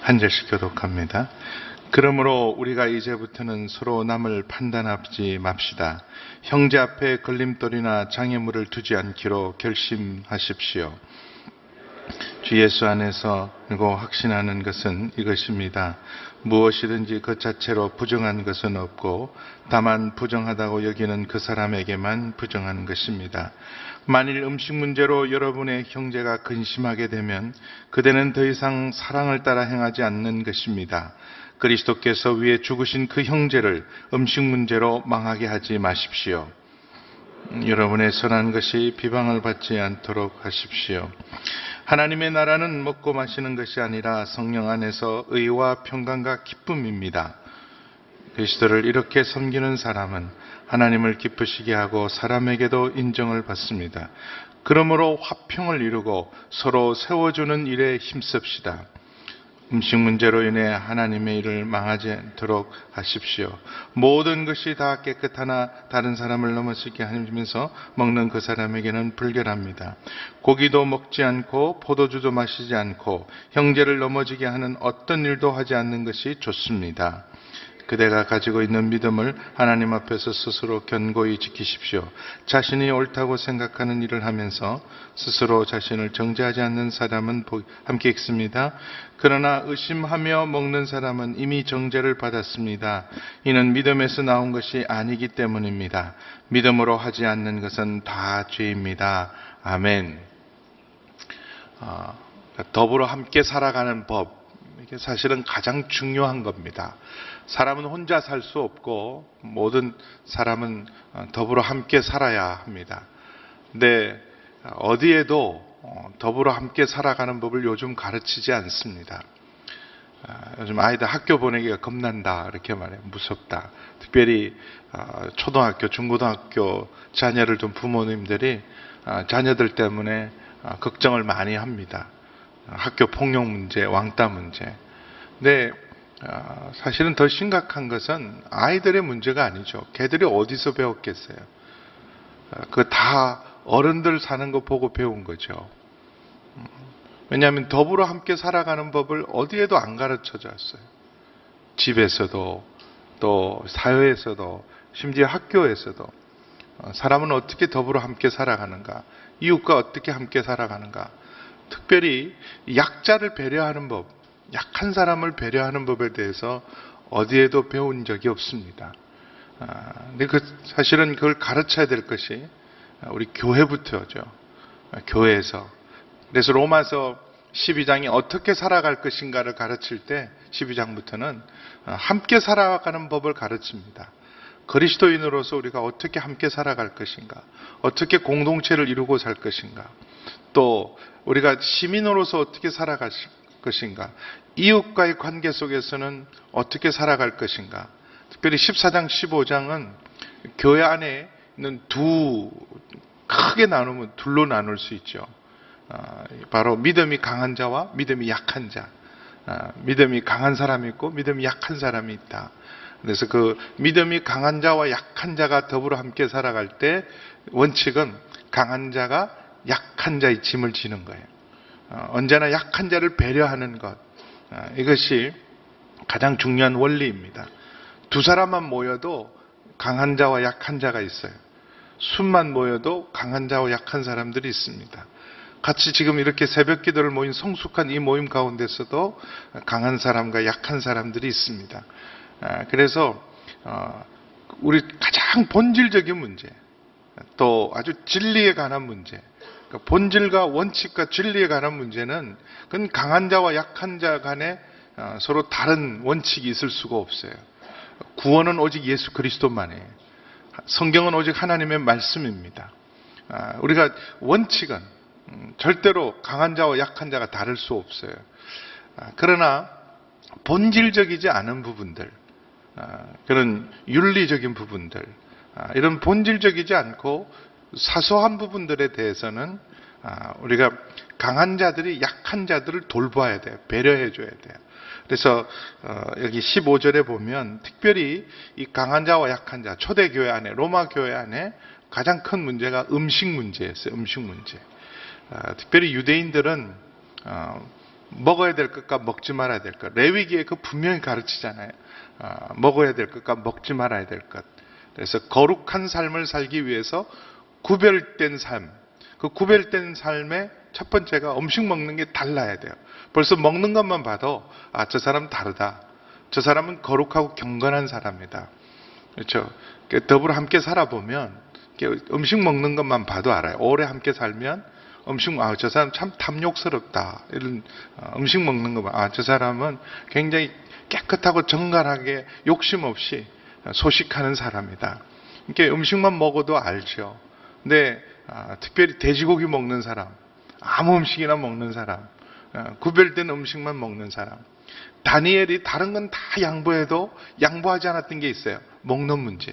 한 절씩 교독합니다. 그러므로 우리가 이제부터는 서로 남을 판단하지 맙시다. 형제 앞에 걸림돌이나 장애물을 두지 않기로 결심하십시오. 주 예수 안에서 알고 확신하는 것은 이것입니다. 무엇이든지 그 자체로 부정한 것은 없고 다만 부정하다고 여기는 그 사람에게만 부정한 것입니다. 만일 음식 문제로 여러분의 형제가 근심하게 되면 그대는 더 이상 사랑을 따라 행하지 않는 것입니다. 그리스도께서 위해 죽으신 그 형제를 음식 문제로 망하게 하지 마십시오. 여러분의 선한 것이 비방을 받지 않도록 하십시오. 하나님의 나라는 먹고 마시는 것이 아니라 성령 안에서 의와 평강과 기쁨입니다. 그리스도를 이렇게 섬기는 사람은 하나님을 기쁘시게 하고 사람에게도 인정을 받습니다. 그러므로 화평을 이루고 서로 세워주는 일에 힘씁시다. 음식 문제로 인해 하나님의 일을 망하지 않도록 하십시오. 모든 것이 다 깨끗하나 다른 사람을 넘어지게 하면서 먹는 그 사람에게는 불결합니다. 고기도 먹지 않고 포도주도 마시지 않고 형제를 넘어지게 하는 어떤 일도 하지 않는 것이 좋습니다. 그대가 가지고 있는 믿음을 하나님 앞에서 스스로 견고히 지키십시오. 자신이 옳다고 생각하는 일을 하면서 스스로 자신을 정죄하지 않는 사람은 함께 읽습니다. 그러나 의심하며 먹는 사람은 이미 정죄를 받았습니다. 이는 믿음에서 나온 것이 아니기 때문입니다. 믿음으로 하지 않는 것은 다 죄입니다. 아멘. 더불어 함께 살아가는 법, 이게 사실은 가장 중요한 겁니다. 사람은 혼자 살 수 없고 모든 사람은 더불어 함께 살아야 합니다. 근데 어디에도 더불어 함께 살아가는 법을 요즘 가르치지 않습니다. 요즘 아이들 학교 보내기가 겁난다 이렇게 말해요. 무섭다. 특별히 초등학교, 중고등학교 자녀를 둔 부모님들이 자녀들 때문에 걱정을 많이 합니다. 학교 폭력 문제, 왕따 문제. 근데 사실은 더 심각한 것은 아이들의 문제가 아니죠. 걔들이 어디서 배웠겠어요? 그거 다 어른들 사는 거 보고 배운 거죠. 왜냐하면 더불어 함께 살아가는 법을 어디에도 안 가르쳐 줬어요. 집에서도 또 사회에서도 심지어 학교에서도 사람은 어떻게 더불어 함께 살아가는가, 이웃과 어떻게 함께 살아가는가, 특별히 약자를 배려하는 법, 약한 사람을 배려하는 법에 대해서 어디에도 배운 적이 없습니다. 근데 사실은 그걸 가르쳐야 될 것이 우리 교회부터죠. 교회에서. 그래서 로마서 12장이 어떻게 살아갈 것인가를 가르칠 때 12장부터는 함께 살아가는 법을 가르칩니다. 그리스도인으로서 우리가 어떻게 함께 살아갈 것인가, 어떻게 공동체를 이루고 살 것인가, 또 우리가 시민으로서 어떻게 살아갈 것인가, 이웃과의 관계 속에서는 어떻게 살아갈 것인가. 특별히 14장, 15장은 교회 안에 있는 크게 나누면 둘로 나눌 수 있죠. 바로 믿음이 강한 자와 믿음이 약한 자. 믿음이 강한 사람이 있고 믿음이 약한 사람이 있다. 그래서 그 믿음이 강한 자와 약한 자가 더불어 함께 살아갈 때 원칙은 강한 자가 약한 자의 짐을 지는 거예요. 언제나 약한 자를 배려하는 것, 이것이 가장 중요한 원리입니다. 두 사람만 모여도 강한 자와 약한 자가 있어요. 숫만 모여도 강한 자와 약한 사람들이 있습니다. 같이 지금 이렇게 새벽 기도를 모인 성숙한 이 모임 가운데서도 강한 사람과 약한 사람들이 있습니다. 그래서 우리 가장 본질적인 문제, 또 아주 진리에 관한 문제, 본질과 원칙과 진리에 관한 문제는 그건 강한 자와 약한 자 간에 서로 다른 원칙이 있을 수가 없어요. 구원은 오직 예수 그리스도만이에요. 성경은 오직 하나님의 말씀입니다. 우리가 원칙은 절대로 강한 자와 약한 자가 다를 수 없어요. 그러나 본질적이지 않은 부분들, 그런 윤리적인 부분들, 이런 본질적이지 않고 사소한 부분들에 대해서는 우리가 강한 자들이 약한 자들을 돌봐야 돼요. 배려해 줘야 돼요. 그래서 여기 15절에 보면 특별히 이 강한 자와 약한 자, 초대교회 안에, 로마 교회 안에 가장 큰 문제가 음식 문제였어요. 음식 문제. 특별히 유대인들은 먹어야 될 것과 먹지 말아야 될 것. 레위기에 그 분명히 가르치잖아요. 먹어야 될 것과 먹지 말아야 될 것. 그래서 거룩한 삶을 살기 위해서 구별된 삶. 그 구별된 삶의 첫 번째가 음식 먹는 게 달라야 돼요. 벌써 먹는 것만 봐도 저 사람 다르다. 저 사람은 거룩하고 경건한 사람이다. 그렇죠? 더불어 함께 살아보면 음식 먹는 것만 봐도 알아요. 오래 함께 살면 저 사람 참 탐욕스럽다. 이런 음식 먹는 거 봐. 저 사람은 굉장히 깨끗하고 정갈하게 욕심 없이 소식하는 사람이다. 이렇게 음식만 먹어도 알죠. 근데 특별히 돼지고기 먹는 사람, 아무 음식이나 먹는 사람, 구별된 음식만 먹는 사람. 다니엘이 다른 건 다 양보해도 양보하지 않았던 게 있어요. 먹는 문제.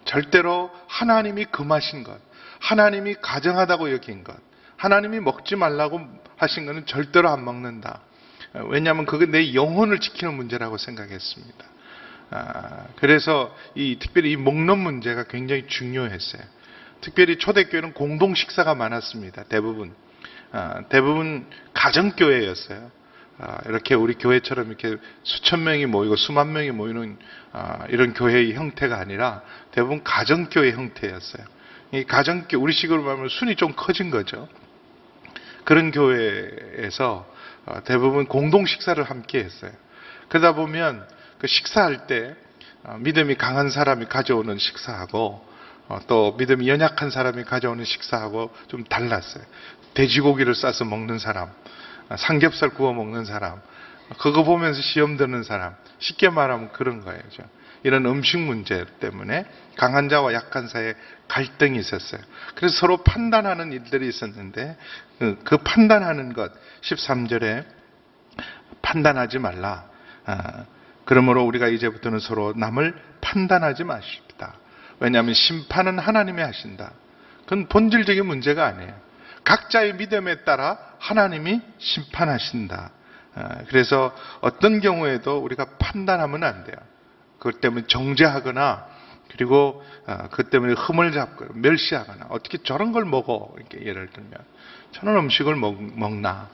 절대로 하나님이 금하신 것, 하나님이 가정하다고 여긴 것, 하나님이 먹지 말라고 하신 것은 절대로 안 먹는다. 왜냐하면 그게 내 영혼을 지키는 문제라고 생각했습니다. 그래서 특별히 이 먹는 문제가 굉장히 중요했어요. 특별히 초대교회는 공동 식사가 많았습니다. 대부분 가정교회였어요. 이렇게 우리 교회처럼 이렇게 수천 명이 모이고 수만 명이 모이는 이런 교회의 형태가 아니라 대부분 가정교회 형태였어요. 이 가정교회, 우리식으로 말하면 순이 좀 커진 거죠. 그런 교회에서 대부분 공동 식사를 함께 했어요. 그러다 보면 그 식사할 때 믿음이 강한 사람이 가져오는 식사하고 또 믿음이 연약한 사람이 가져오는 식사하고 좀 달랐어요. 돼지고기를 싸서 먹는 사람, 삼겹살 구워 먹는 사람, 그거 보면서 시험 드는 사람, 쉽게 말하면 그런 거예요. 이런 음식 문제 때문에 강한 자와 약한 자의 갈등이 있었어요. 그래서 서로 판단하는 일들이 있었는데 그 판단하는 것, 13절에 판단하지 말라. 그러므로 우리가 이제부터는 서로 남을 판단하지 마십니다. 왜냐하면 심판은 하나님이 하신다. 그건 본질적인 문제가 아니에요. 각자의 믿음에 따라 하나님이 심판하신다. 그래서 어떤 경우에도 우리가 판단하면 안 돼요. 그것 때문에 정죄하거나 그리고 그것 때문에 흠을 잡거나 멸시하거나 어떻게 저런 걸 먹어? 이렇게 예를 들면 저런 음식을 먹나?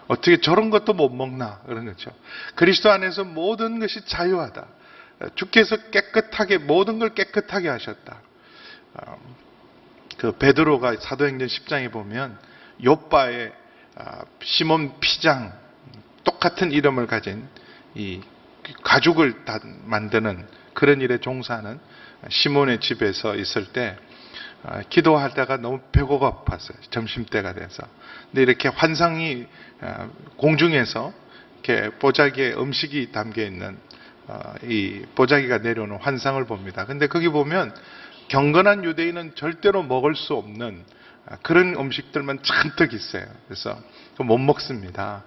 어떻게 저런 것도 못 먹나? 그런 거죠. 그리스도 안에서 모든 것이 자유하다. 주께서 깨끗하게 모든 걸 깨끗하게 하셨다. 그 베드로가 사도행전 10장에 보면 욥바의 시몬 피장 똑같은 이름을 가진 이 가죽을 다 만드는 그런 일에 종사하는 시몬의 집에서 있을 때 기도하다가 너무 배고가 아팠어요. 점심때가 돼서. 근데 이렇게 환상이 공중에서 이렇게 보자기에 음식이 담겨 있는 이 보자기가 내려오는 환상을 봅니다. 근데 거기 보면 경건한 유대인은 절대로 먹을 수 없는 그런 음식들만 잔뜩 있어요. 그래서 못 먹습니다.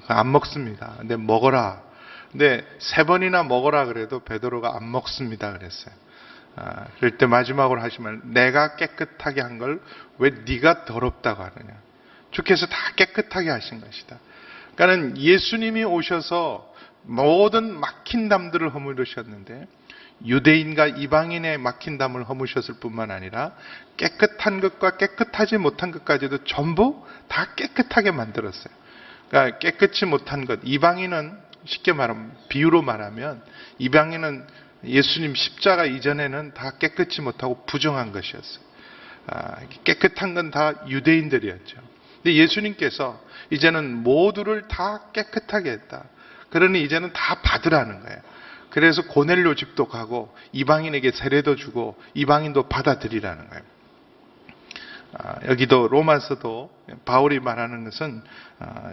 안 먹습니다. 근데 먹어라. 근데 3번이나 먹어라 그래도 베드로가 안 먹습니다 그랬어요. 그럴 때 마지막으로 하시면 내가 깨끗하게 한 걸 왜 네가 더럽다고 하느냐. 주께서 다 깨끗하게 하신 것이다. 그러니까 예수님이 오셔서 모든 막힌 담들을 허물으셨는데 유대인과 이방인의 막힌 담을 허무셨을 뿐만 아니라 깨끗한 것과 깨끗하지 못한 것까지도 전부 다 깨끗하게 만들었어요. 그러니까 깨끗이 못한 것, 이방인은 쉽게 말하면 비유로 말하면 이방인은 예수님 십자가 이전에는 다 깨끗이 못하고 부정한 것이었어요. 깨끗한 건 다 유대인들이었죠. 근데 예수님께서 이제는 모두를 다 깨끗하게 했다. 그러니 이제는 다 받으라는 거예요. 그래서 고넬료 집도 가고 이방인에게 세례도 주고 이방인도 받아들이라는 거예요. 여기도 로마서도 바울이 말하는 것은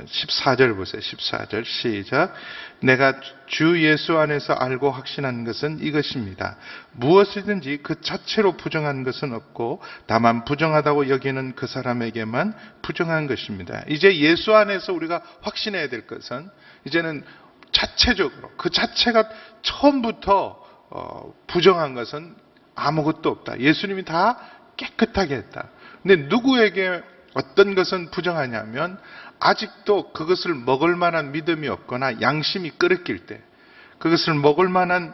14절 보세요. 14절 시작. 내가 주 예수 안에서 알고 확신한 것은 이것입니다. 무엇이든지 그 자체로 부정한 것은 없고 다만 부정하다고 여기는 그 사람에게만 부정한 것입니다. 이제 예수 안에서 우리가 확신해야 될 것은 이제는 자체적으로 그 자체가 처음부터 부정한 것은 아무것도 없다. 예수님이 다 깨끗하게 했다. 근데 누구에게 어떤 것은 부정하냐면 아직도 그것을 먹을 만한 믿음이 없거나 양심이 끄러낄 때 그것을 먹을 만한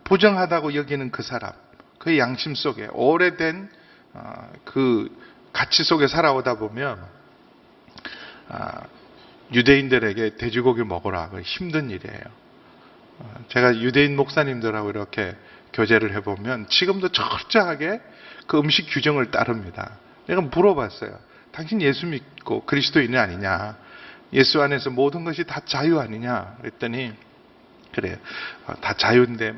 부정하다고 여기는 그 사람, 그의 양심 속에 오래된 그 가치 속에 살아오다 보면 유대인들에게 돼지고기 먹어라. 힘든 일이에요. 제가 유대인 목사님들하고 이렇게 교제를 해보면 지금도 철저하게 그 음식 규정을 따릅니다. 내가 물어봤어요. 당신 예수 믿고 그리스도인이 아니냐? 예수 안에서 모든 것이 다 자유 아니냐? 그랬더니 그래요. 다 자유인데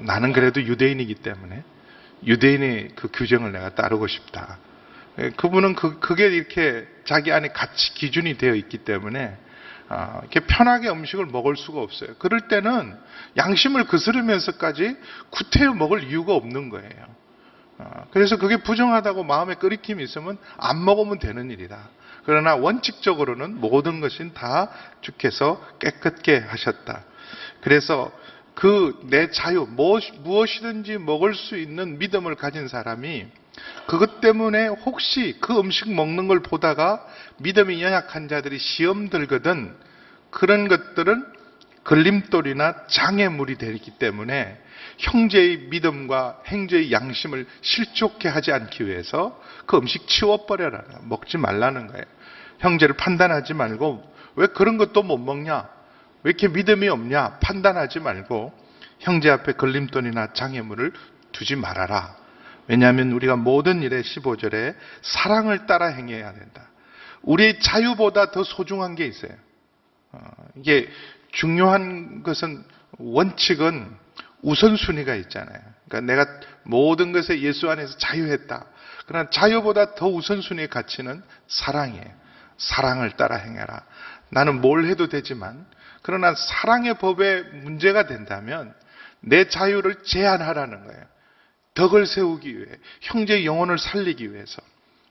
나는 그래도 유대인이기 때문에 유대인의 그 규정을 내가 따르고 싶다. 그분은 그게 이렇게 자기 안에 가치 기준이 되어 있기 때문에 이렇게 편하게 음식을 먹을 수가 없어요. 그럴 때는 양심을 거스르면서까지 구태여 먹을 이유가 없는 거예요. 그래서 그게 부정하다고 마음에 끓이킴이 있으면 안 먹으면 되는 일이다. 그러나 원칙적으로는 모든 것은 다 주께서 깨끗게 하셨다. 그래서 그 내 자유, 무엇이든지 먹을 수 있는 믿음을 가진 사람이 그것 때문에 혹시 그 음식 먹는 걸 보다가 믿음이 연약한 자들이 시험 들거든 그런 것들은 걸림돌이나 장애물이 되기 때문에 형제의 믿음과 행제의 양심을 실족해 하지 않기 위해서 그 음식 치워버려라. 먹지 말라는 거예요. 형제를 판단하지 말고 왜 그런 것도 못 먹냐? 왜 이렇게 믿음이 없냐? 판단하지 말고 형제 앞에 걸림돌이나 장애물을 두지 말아라. 왜냐하면 우리가 모든 일에 15절에 사랑을 따라 행해야 된다. 우리의 자유보다 더 소중한 게 있어요. 이게 중요한 것은 원칙은 우선순위가 있잖아요. 그러니까 내가 모든 것에 예수 안에서 자유했다. 그러나 자유보다 더 우선순위의 가치는 사랑이에요. 사랑을 따라 행해라. 나는 뭘 해도 되지만 그러나 사랑의 법에 문제가 된다면 내 자유를 제한하라는 거예요. 덕을 세우기 위해, 형제의 영혼을 살리기 위해서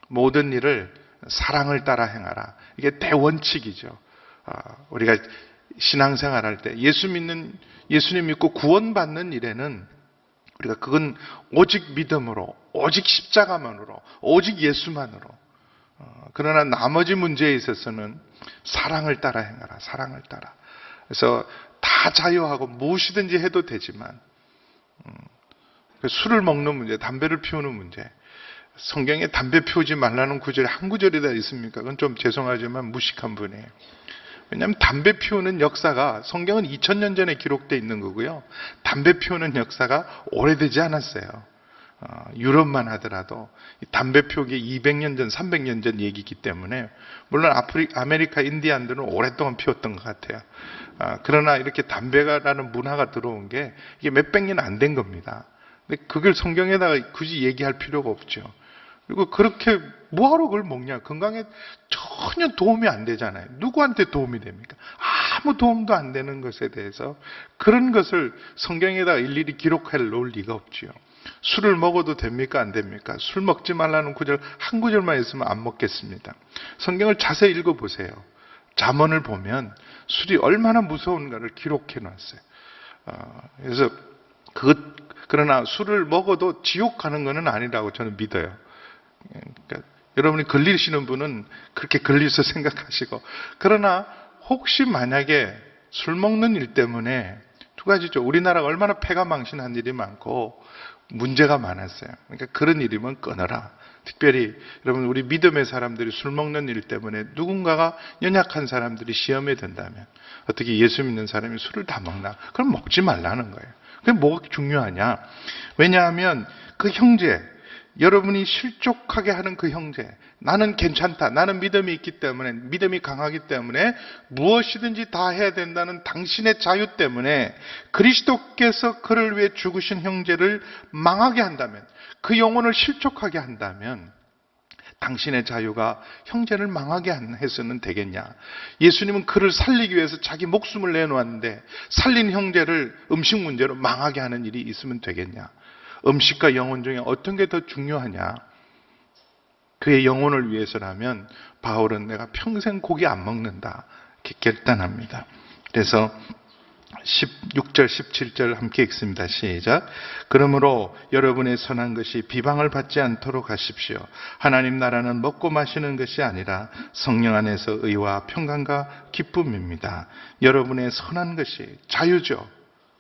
모든 일을 사랑을 따라 행하라. 이게 대원칙이죠. 우리가 신앙생활 할 때 예수님 믿고 구원받는 일에는 우리가 그건 오직 믿음으로, 오직 십자가만으로, 오직 예수만으로. 그러나 나머지 문제에 있어서는 사랑을 따라 행하라. 사랑을 따라. 그래서 다 자유하고 무엇이든지 해도 되지만 술을 먹는 문제, 담배를 피우는 문제. 성경에 담배 피우지 말라는 구절이 한 구절이 다 있습니까? 그건 좀 죄송하지만 무식한 분이에요. 왜냐하면 담배 피우는 역사가 성경은 2000년 전에 기록되어 있는 거고요. 담배 피우는 역사가 오래되지 않았어요. 유럽만 하더라도 담배 피우기 200년 전, 300년 전 얘기이기 때문에 물론 아메리카 인디안들은 오랫동안 피웠던 것 같아요. 그러나 이렇게 담배라는 문화가 들어온 게 이게 몇백 년 안 된 겁니다. 근데 그걸 성경에다가 굳이 얘기할 필요가 없죠. 그리고 그렇게 뭐하러 그걸 먹냐? 건강에 전혀 도움이 안 되잖아요. 누구한테 도움이 됩니까? 아무 도움도 안 되는 것에 대해서 그런 것을 성경에다가 일일이 기록할 놓을 리가 없지요. 술을 먹어도 됩니까? 안 됩니까? 술 먹지 말라는 구절 한 구절만 있으면 안 먹겠습니다. 성경을 자세히 읽어보세요. 잠언을 보면 술이 얼마나 무서운가를 기록해 놨어요. 그래서 그러나 술을 먹어도 지옥 가는 것은 아니라고 저는 믿어요. 그러니까 여러분이 걸리시는 분은 그렇게 걸려서 생각하시고, 그러나 혹시 만약에 술 먹는 일 때문에 두 가지죠. 우리나라가 얼마나 폐가 망신한 일이 많고 문제가 많았어요. 그러니까 그런 일이면 끊어라. 특별히 여러분 우리 믿음의 사람들이 술 먹는 일 때문에 누군가가 연약한 사람들이 시험에 든다면 어떻게 예수 믿는 사람이 술을 다 먹나? 그럼 먹지 말라는 거예요. 그게 뭐가 중요하냐? 왜냐하면 그 형제, 여러분이 실족하게 하는 그 형제, 나는 괜찮다, 나는 믿음이 있기 때문에, 믿음이 강하기 때문에 무엇이든지 다 해야 된다는 당신의 자유 때문에 그리스도께서 그를 위해 죽으신 형제를 망하게 한다면, 그 영혼을 실족하게 한다면 당신의 자유가 형제를 망하게 해서는 되겠냐? 예수님은 그를 살리기 위해서 자기 목숨을 내놓았는데 살린 형제를 음식 문제로 망하게 하는 일이 있으면 되겠냐? 음식과 영혼 중에 어떤 게 더 중요하냐? 그의 영혼을 위해서라면 바울은 내가 평생 고기 안 먹는다 이렇게 결단합니다. 그래서 16절 17절 함께 읽습니다. 시작. 그러므로 여러분의 선한 것이 비방을 받지 않도록 하십시오. 하나님 나라는 먹고 마시는 것이 아니라 성령 안에서 의와 평강과 기쁨입니다. 여러분의 선한 것이 자유죠.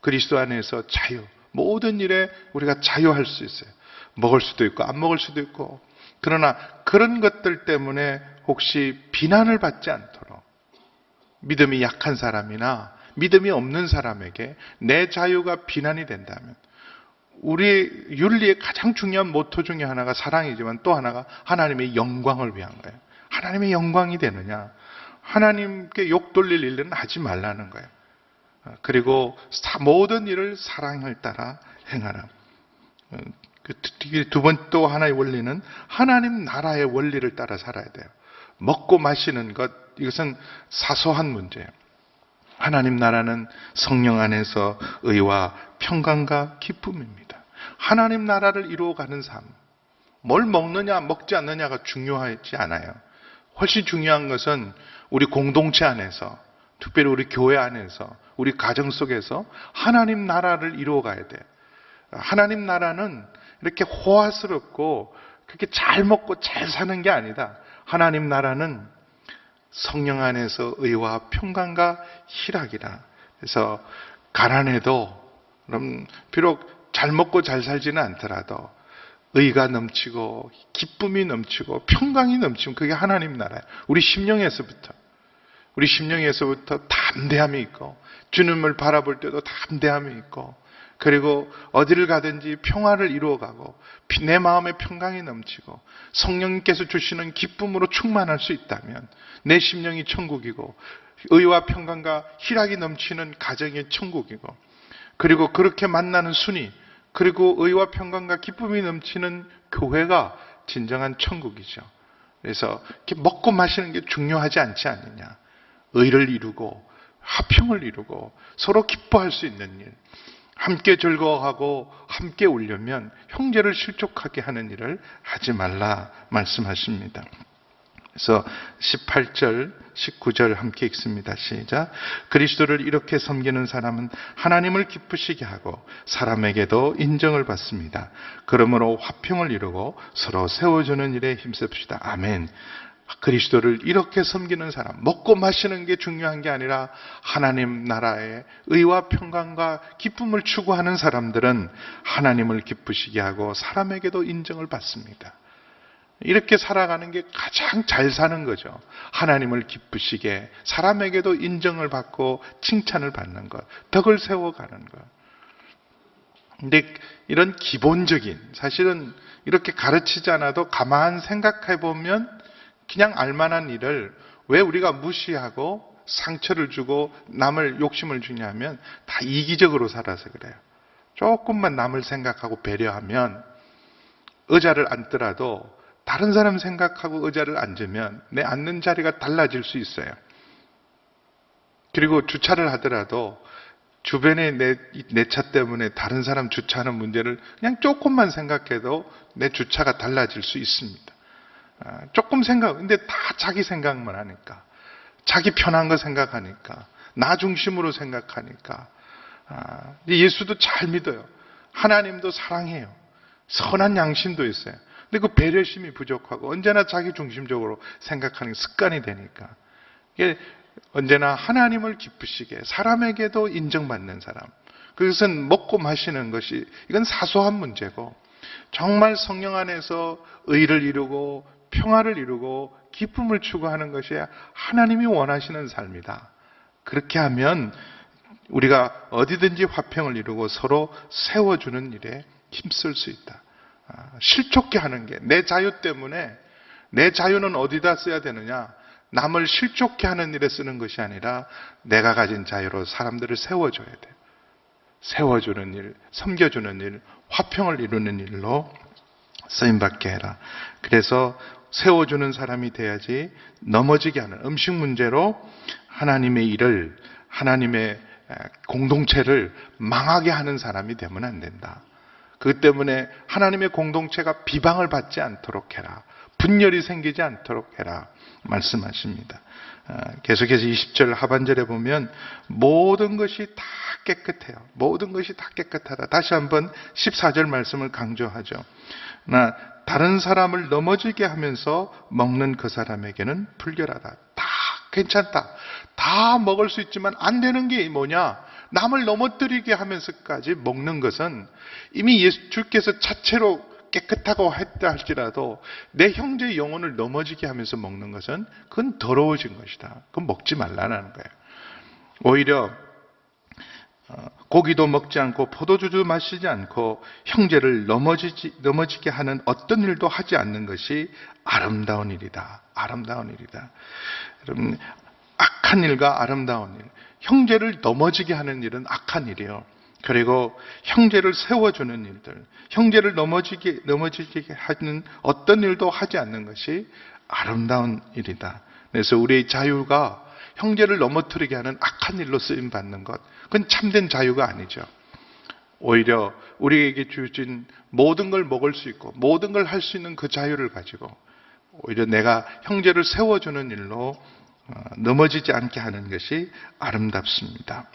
그리스도 안에서 자유. 모든 일에 우리가 자유할 수 있어요. 먹을 수도 있고 안 먹을 수도 있고. 그러나 그런 것들 때문에 혹시 비난을 받지 않도록 믿음이 약한 사람이나 믿음이 없는 사람에게 내 자유가 비난이 된다면, 우리 윤리의 가장 중요한 모토 중에 하나가 사랑이지만 또 하나가 하나님의 영광을 위한 거예요. 하나님의 영광이 되느냐? 하나님께 욕 돌릴 일은 하지 말라는 거예요. 그리고 모든 일을 사랑을 따라 행하라. 두 번 또 하나의 원리는 하나님 나라의 원리를 따라 살아야 돼요. 먹고 마시는 것, 이것은 사소한 문제예요. 하나님 나라는 성령 안에서 의와 평강과 기쁨입니다. 하나님 나라를 이루어가는 삶, 뭘 먹느냐 먹지 않느냐가 중요하지 않아요. 훨씬 중요한 것은 우리 공동체 안에서, 특별히 우리 교회 안에서, 우리 가정 속에서 하나님 나라를 이루어가야 돼요. 하나님 나라는 이렇게 호화스럽고 그렇게 잘 먹고 잘 사는 게 아니다. 하나님 나라는 성령 안에서 의와 평강과 희락이라. 그래서 가난해도, 그럼 비록 잘 먹고 잘 살지는 않더라도 의가 넘치고 기쁨이 넘치고 평강이 넘치면 그게 하나님 나라예요. 우리 심령에서부터 담대함이 있고, 주님을 바라볼 때도 담대함이 있고, 그리고 어디를 가든지 평화를 이루어가고 내 마음에 평강이 넘치고 성령님께서 주시는 기쁨으로 충만할 수 있다면 내 심령이 천국이고, 의와 평강과 희락이 넘치는 가정이 천국이고, 그리고 그렇게 만나는 순위, 그리고 의와 평강과 기쁨이 넘치는 교회가 진정한 천국이죠. 그래서 이렇게 먹고 마시는 게 중요하지 않지 않느냐. 의를 이루고 화평을 이루고 서로 기뻐할 수 있는 일, 함께 즐거워하고 함께 울려면 형제를 실족하게 하는 일을 하지 말라 말씀하십니다. 그래서 18절, 19절 함께 읽습니다. 시작. 그리스도를 이렇게 섬기는 사람은 하나님을 기쁘시게 하고 사람에게도 인정을 받습니다. 그러므로 화평을 이루고 서로 세워주는 일에 힘씁시다. 아멘. 그리스도를 이렇게 섬기는 사람, 먹고 마시는 게 중요한 게 아니라 하나님 나라의 의와 평강과 기쁨을 추구하는 사람들은 하나님을 기쁘시게 하고 사람에게도 인정을 받습니다. 이렇게 살아가는 게 가장 잘 사는 거죠. 하나님을 기쁘시게, 사람에게도 인정을 받고 칭찬을 받는 것, 덕을 세워가는 것. 근데 이런 기본적인, 사실은 이렇게 가르치지 않아도 가만 생각해 보면 그냥 알만한 일을 왜 우리가 무시하고 상처를 주고 남을 욕심을 주냐면 다 이기적으로 살아서 그래요. 조금만 남을 생각하고 배려하면, 의자를 앉더라도 다른 사람 생각하고 의자를 앉으면 내 앉는 자리가 달라질 수 있어요. 그리고 주차를 하더라도 주변에 내 차 때문에 다른 사람 주차하는 문제를 그냥 조금만 생각해도 내 주차가 달라질 수 있습니다. 조금 근데 다 자기 생각만 하니까, 자기 편한 거 생각하니까, 나 중심으로 생각하니까. 예수도 잘 믿어요. 하나님도 사랑해요. 선한 양심도 있어요. 근데 그 배려심이 부족하고 언제나 자기 중심적으로 생각하는 습관이 되니까, 이게 언제나 하나님을 기쁘시게, 사람에게도 인정받는 사람, 그것은 먹고 마시는 것이, 이건 사소한 문제고, 정말 성령 안에서 의를 이루고 평화를 이루고 기쁨을 추구하는 것이 하나님이 원하시는 삶이다. 그렇게 하면 우리가 어디든지 화평을 이루고 서로 세워주는 일에 힘쓸 수 있다. 실족케 하는 게, 내 자유 때문에, 내 자유는 어디다 써야 되느냐? 남을 실족케 하는 일에 쓰는 것이 아니라 내가 가진 자유로 사람들을 세워줘야 돼요. 세워주는 일, 섬겨주는 일, 화평을 이루는 일로 쓰임받게 해라. 그래서 세워주는 사람이 돼야지 넘어지게 하는, 음식 문제로 하나님의 일을, 하나님의 공동체를 망하게 하는 사람이 되면 안 된다. 그것 때문에 하나님의 공동체가 비방을 받지 않도록 해라. 분열이 생기지 않도록 해라 말씀하십니다. 계속해서 20절 하반절에 보면 모든 것이 다 깨끗해요. 모든 것이 다 깨끗하다. 다시 한번 14절 말씀을 강조하죠. 다른 사람을 넘어지게 하면서 먹는 그 사람에게는 불결하다. 다 괜찮다. 다 먹을 수 있지만 안 되는 게 뭐냐? 남을 넘어뜨리게 하면서까지 먹는 것은 이미 주께서 자체로 깨끗하고 했다 할지라도 내 형제의 영혼을 넘어지게 하면서 먹는 것은 그건 더러워진 것이다. 그건 먹지 말라는 거예요. 오히려 고기도 먹지 않고 포도주도 마시지 않고 형제를 넘어지게 하는 어떤 일도 하지 않는 것이 아름다운 일이다. 아름다운 일이다. 여러분, 악한 일과 아름다운 일, 형제를 넘어지게 하는 일은 악한 일이에요. 그리고 형제를 세워주는 일들, 형제를 넘어지게 하는 어떤 일도 하지 않는 것이 아름다운 일이다. 그래서 우리의 자유가 형제를 넘어뜨리게 하는 악한 일로 쓰임받는 것, 그건 참된 자유가 아니죠. 오히려 우리에게 주어진 모든 걸 먹을 수 있고 모든 걸 할 수 있는 그 자유를 가지고 오히려 내가 형제를 세워주는 일로 넘어지지 않게 하는 것이 아름답습니다.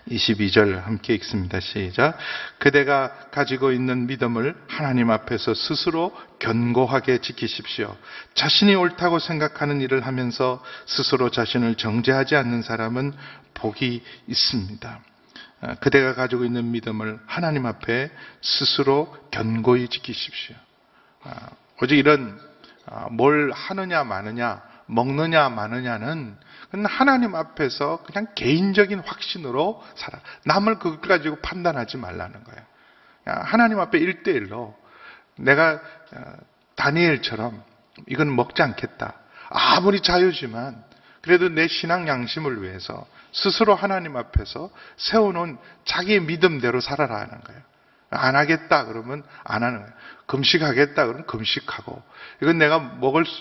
22절 함께 읽습니다. 시작. 그대가 가지고 있는 믿음을 하나님 앞에서 스스로 견고하게 지키십시오. 자신이 옳다고 생각하는 일을 하면서 스스로 자신을 정죄하지 않는 사람은 복이 있습니다. 그대가 가지고 있는 믿음을 하나님 앞에 스스로 견고히 지키십시오. 오직 이런 뭘 하느냐 마느냐, 먹느냐 마느냐는 하나님 앞에서 그냥 개인적인 확신으로 살아. 남을 그것 가지고 판단하지 말라는 거예요. 하나님 앞에 1대1로 내가 다니엘처럼 이건 먹지 않겠다. 아무리 자유지만 그래도 내 신앙 양심을 위해서 스스로 하나님 앞에서 세워놓은 자기의 믿음대로 살아라 하는 거예요. 안 하겠다 그러면 안 하는 거예요. 금식하겠다 그러면 금식하고, 이건 내가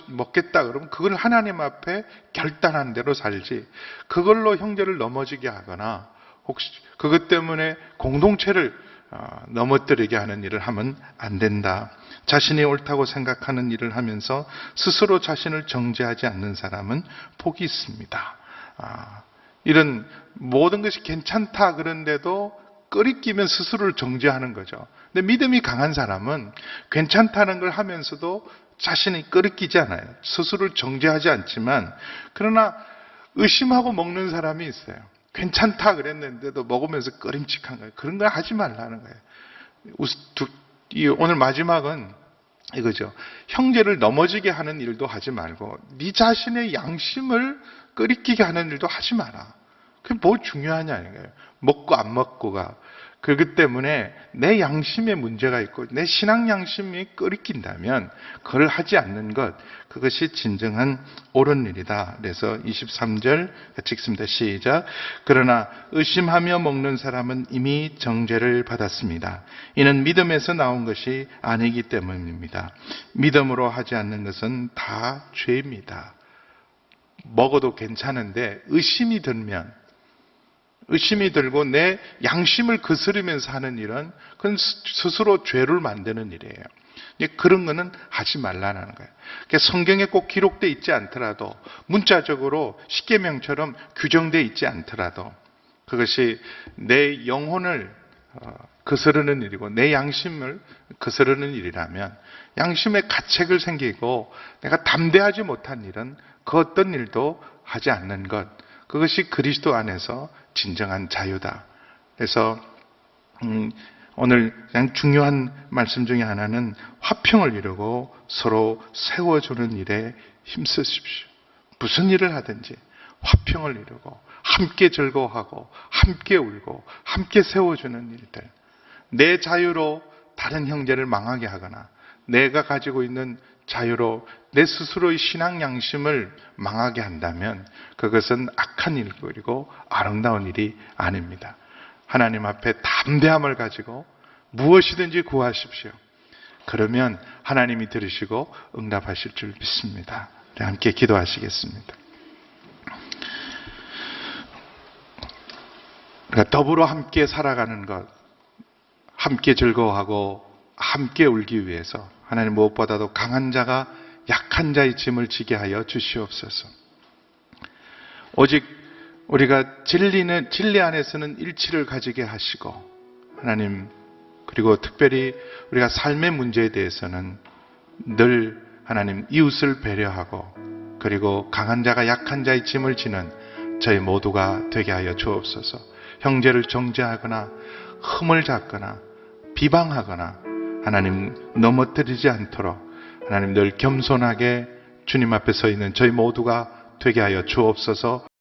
먹겠다 그러면 그걸 하나님 앞에 결단한 대로 살지, 그걸로 형제를 넘어지게 하거나 혹시 그것 때문에 공동체를 넘어뜨리게 하는 일을 하면 안 된다. 자신이 옳다고 생각하는 일을 하면서 스스로 자신을 정죄하지 않는 사람은 복이 있습니다. 이런 모든 것이 괜찮다 그런데도 끄리끼면 스스로를 정죄하는 거죠. 근데 믿음이 강한 사람은 괜찮다는 걸 하면서도 자신이 끄리끼지 않아요. 스스로를 정죄하지 않지만, 그러나 의심하고 먹는 사람이 있어요. 괜찮다 그랬는데도 먹으면서 꺼림칙한 거예요. 그런 걸 하지 말라는 거예요. 오늘 마지막은 이거죠. 형제를 넘어지게 하는 일도 하지 말고 네 자신의 양심을 끄리끼게 하는 일도 하지 마라. 그게 뭐 중요하냐는 거예요. 먹고 안 먹고가. 그렇기 때문에 내 양심에 문제가 있고 내 신앙 양심이 끄리낀다면 그걸 하지 않는 것, 그것이 진정한 옳은 일이다. 그래서 23절 같이 읽습니다. 시작. 그러나 의심하며 먹는 사람은 이미 정죄를 받았습니다. 이는 믿음에서 나온 것이 아니기 때문입니다. 믿음으로 하지 않는 것은 다 죄입니다. 먹어도 괜찮은데 의심이 들고 내 양심을 거스르면서 하는 일은 그건 스스로 죄를 만드는 일이에요. 그런 거는 하지 말라는 거예요. 성경에 꼭 기록되어 있지 않더라도, 문자적으로 십계명처럼 규정되어 있지 않더라도 그것이 내 영혼을 거스르는 일이고 내 양심을 거스르는 일이라면, 양심에 가책을 생기고 내가 담대하지 못한 일은 그 어떤 일도 하지 않는 것, 그것이 그리스도 안에서 진정한 자유다. 그래서 오늘 가장 중요한 말씀 중에 하나는 화평을 이루고 서로 세워주는 일에 힘쓰십시오. 무슨 일을 하든지 화평을 이루고 함께 즐거워하고 함께 울고 함께 세워주는 일들. 내 자유로 다른 형제를 망하게 하거나 내가 가지고 있는 자유로 내 스스로의 신앙 양심을 망하게 한다면 그것은 악한 일이고 아름다운 일이 아닙니다. 하나님 앞에 담대함을 가지고 무엇이든지 구하십시오. 그러면 하나님이 들으시고 응답하실 줄 믿습니다. 함께 기도하시겠습니다. 그러니까 더불어 함께 살아가는 것, 함께 즐거워하고 함께 울기 위해서 하나님 무엇보다도 강한 자가 약한 자의 짐을 지게 하여 주시옵소서. 오직 우리가 진리 안에서는 일치를 가지게 하시고, 하나님, 그리고 특별히 우리가 삶의 문제에 대해서는 늘 하나님 이웃을 배려하고, 그리고 강한 자가 약한 자의 짐을 지는 저희 모두가 되게 하여 주옵소서. 형제를 정죄하거나 흠을 잡거나 비방하거나 하나님 넘어뜨리지 않도록 하나님 늘 겸손하게 주님 앞에 서 있는 저희 모두가 되게 하여 주옵소서.